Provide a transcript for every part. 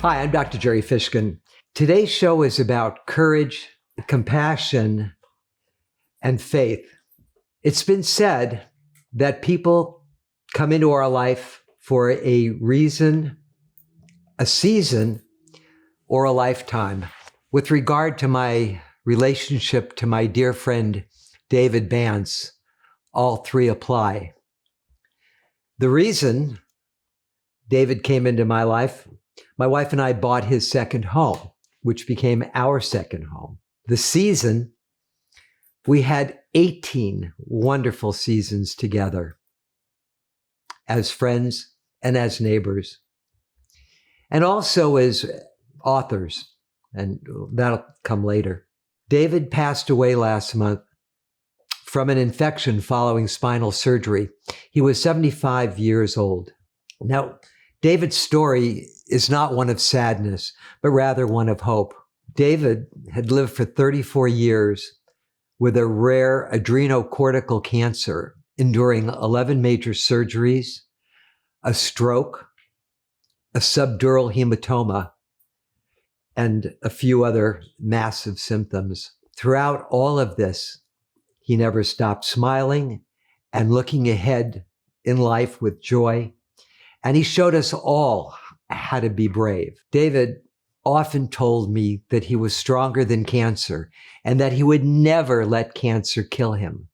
Hi, I'm Dr. Gerry Fishkin. Today's show is about courage, compassion, and faith. It's been said that people come into our life for a reason, a season, or a lifetime. With regard to my relationship to my dear friend, David Bantz, all three apply. The reason David came into my life, my wife and I bought his second home, which became our second home. The season, we had 18 wonderful seasons together as friends and as neighbors, and also as authors, and that'll come later. David passed away last month from an infection following spinal surgery. He was 75 years old. Now, David's story is not one of sadness, but rather one of hope. David had lived for 34 years with a rare adrenocortical cancer, enduring 11 major surgeries, a stroke, a subdural hematoma, and a few other massive symptoms. Throughout all of this, he never stopped smiling and looking ahead in life with joy. And he showed us all how to be brave. David often told me that he was stronger than cancer and that he would never let cancer kill him,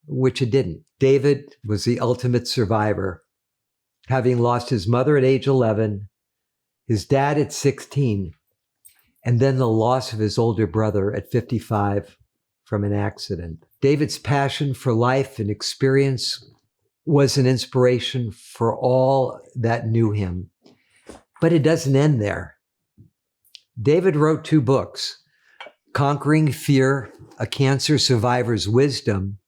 which it didn't. David was the ultimate survivor, having lost his mother at age 11, his dad at 16, and then the loss of his older brother at 55 from an accident. David's passion for life and experience was an inspiration for all that knew him. But it doesn't end there. David wrote 2 books, Conquering Fear, A Cancer Survivor's Wisdom,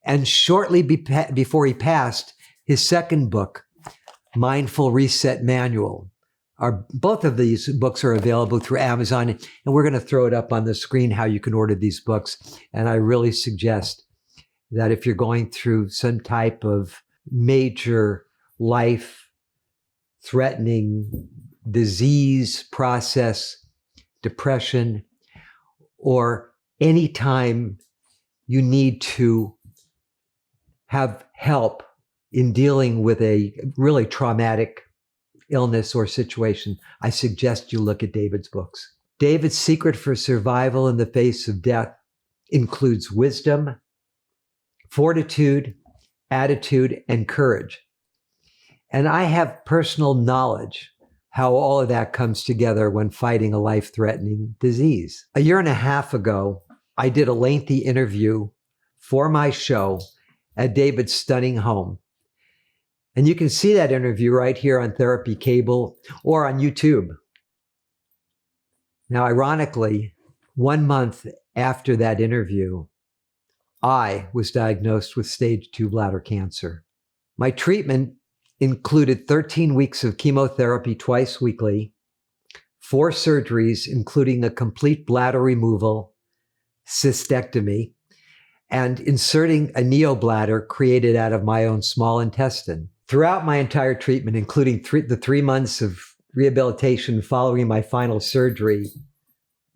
and shortly before he passed, his second book, Mindful Reset Manual. Both of these books are available through Amazon, and we're going to throw it up on the screen how you can order these books. And I really suggest that if you're going through some type of major life-threatening disease process, depression, or any time you need to have help in dealing with a really traumatic illness or situation, I suggest you look at David's books. David's secret for survival in the face of death includes wisdom, fortitude, attitude, and courage. And I have personal knowledge how all of that comes together when fighting a life-threatening disease. A year and a half ago, I did a lengthy interview for my show at David's stunning home. And you can see that interview right here on Therapy Cable or on YouTube. Now, ironically, 1 month after that interview, I was diagnosed with stage 2 bladder cancer. My treatment included 13 weeks of chemotherapy twice weekly, 4 surgeries, including a complete bladder removal, cystectomy, and inserting a neobladder created out of my own small intestine. Throughout my entire treatment, including the 3 months of rehabilitation following my final surgery,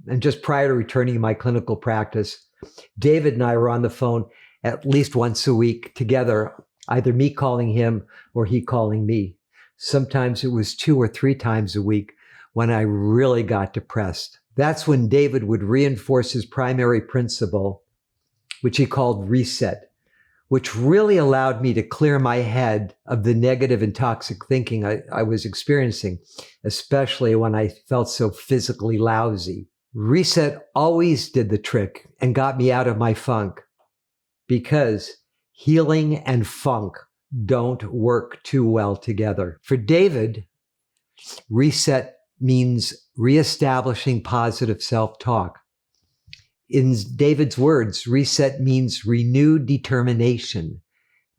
and just prior to returning to my clinical practice, David and I were on the phone at least once a week together, either me calling him or he calling me. Sometimes it was 2 or 3 times a week when I really got depressed. That's when David would reinforce his primary principle, which he called reset, which really allowed me to clear my head of the negative and toxic thinking I was experiencing, especially when I felt so physically lousy. Reset always did the trick and got me out of my funk, because healing and funk don't work too well together. For David, reset means reestablishing positive self-talk. In David's words, reset means renewed determination,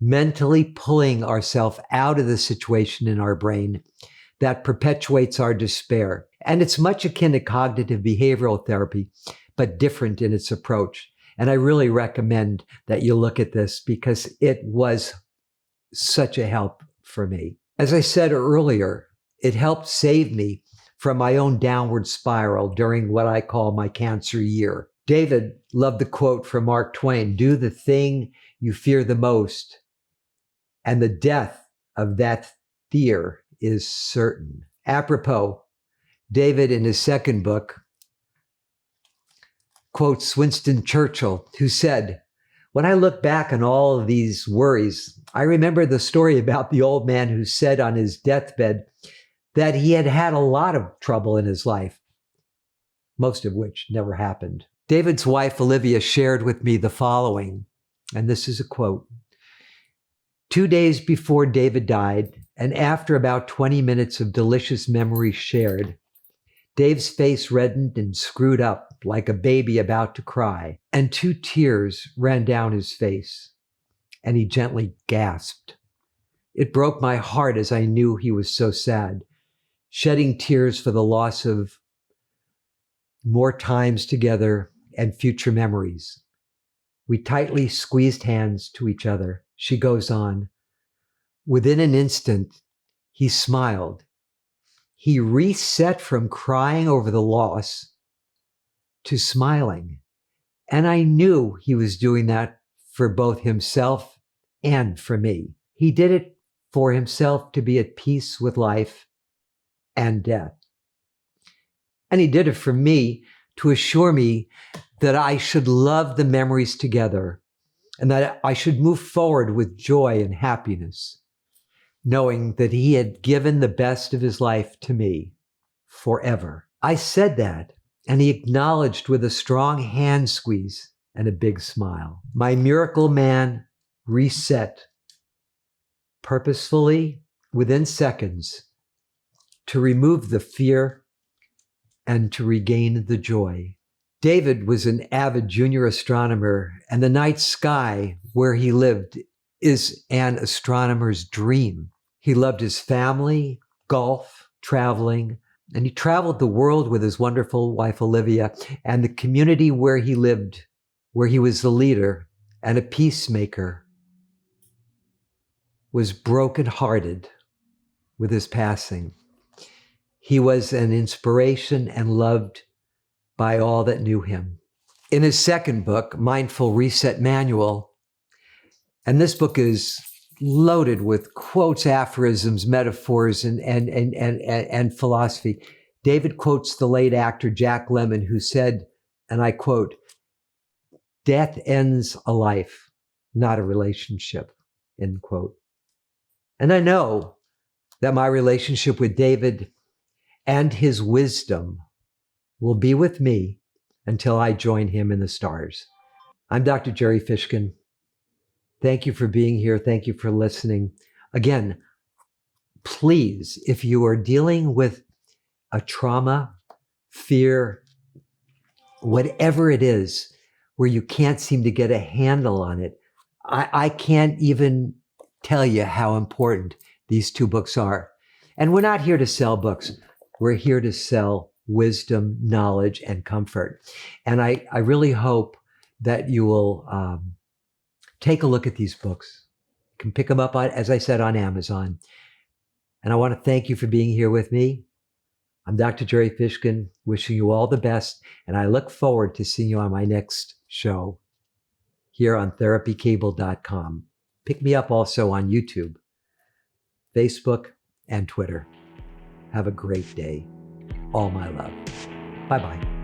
mentally pulling ourselves out of the situation in our brain that perpetuates our despair. And it's much akin to cognitive behavioral therapy, but different in its approach. And I really recommend that you look at this because it was such a help for me. As I said earlier, it helped save me from my own downward spiral during what I call my cancer year. David loved the quote from Mark Twain, "Do the thing you fear the most, and the death of that fear is certain." Apropos, David, in his second book, quotes Winston Churchill, who said, "When I look back on all of these worries, I remember the story about the old man who said on his deathbed that he had had a lot of trouble in his life, most of which never happened." David's wife, Olivia, shared with me the following, and this is a quote. 2 days before David died, and after about 20 minutes of delicious memories shared, Dave's face reddened and screwed up like a baby about to cry, and 2 tears ran down his face, and he gently gasped. It broke my heart as I knew he was so sad, shedding tears for the loss of more times together and future memories. We tightly squeezed hands to each other. She goes on. Within an instant, he smiled. He reset from crying over the loss to smiling. And I knew he was doing that for both himself and for me. He did it for himself to be at peace with life and death. And he did it for me to assure me that I should love the memories together and that I should move forward with joy and happiness, knowing that he had given the best of his life to me forever. I said that, and he acknowledged with a strong hand squeeze and a big smile. My miracle man reset purposefully within seconds to remove the fear and to regain the joy. David was an avid junior astronomer, and the night sky where he lived is an astronomer's dream. He loved his family, golf, traveling, and he traveled the world with his wonderful wife, Olivia, and the community where he lived, where he was the leader and a peacemaker, was brokenhearted with his passing. He was an inspiration and loved by all that knew him. In his second book, Mindful Reset Manual, and this book is loaded with quotes, aphorisms, metaphors, and philosophy. David quotes the late actor Jack Lemmon, who said, and I quote, "Death ends a life, not a relationship," end quote. And I know that my relationship with David and his wisdom will be with me until I join him in the stars. I'm Dr. Gerry Fishkin. Thank you for being here. Thank you for listening. Again, please, if you are dealing with a trauma, fear, whatever it is, where you can't seem to get a handle on it, I can't even tell you how important these 2 books are. And we're not here to sell books. We're here to sell wisdom, knowledge, and comfort. And I really hope that you will take a look at these books. You can pick them up, as I said, on Amazon. And I want to thank you for being here with me. I'm Dr. Gerry Fishkin, wishing you all the best. And I look forward to seeing you on my next show here on therapycable.com. Pick me up also on YouTube, Facebook, and Twitter. Have a great day. All my love. Bye-bye.